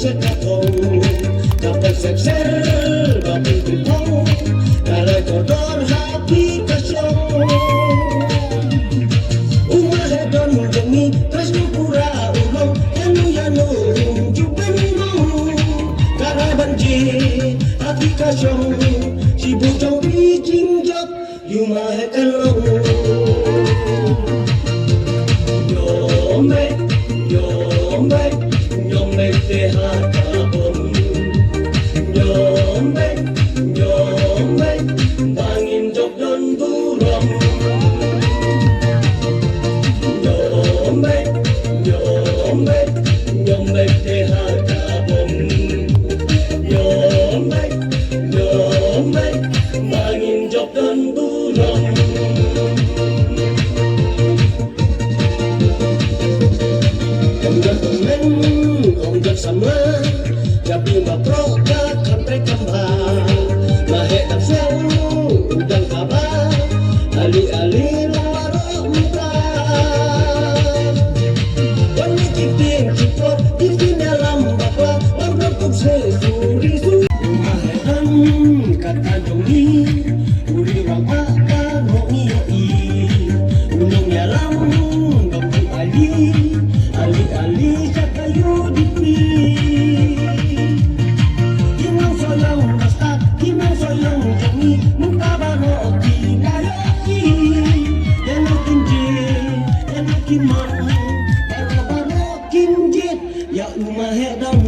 sekatong kapag seksel bakit ito kalay kodor happy kasyong umahedon demi tresno pura ulong yanu jubenimo karabanji happy kasyong si bujang bijingjak yumahekalong Nyombe tehatabon Nyombe bangin jok don buram Nyombe tehatabon Nyombe bangin jok don buram Onggak sama Jabi maproka kantre kambang Mahe taksel udang kabar Ali-ali lawarok muka Wani kiting ciplok Kitingnya lambak lah Warna kubse suri-suri Mahean kata jongi Uri rawa karongi yoi Unongnya lam Gambung Ali-ali sakayu dipi Kimang soyong basta Kimang soyong jangi Muka baro kilayoki Yana kinjit Yana kimang Baro-baro kinjit Ya umah hedang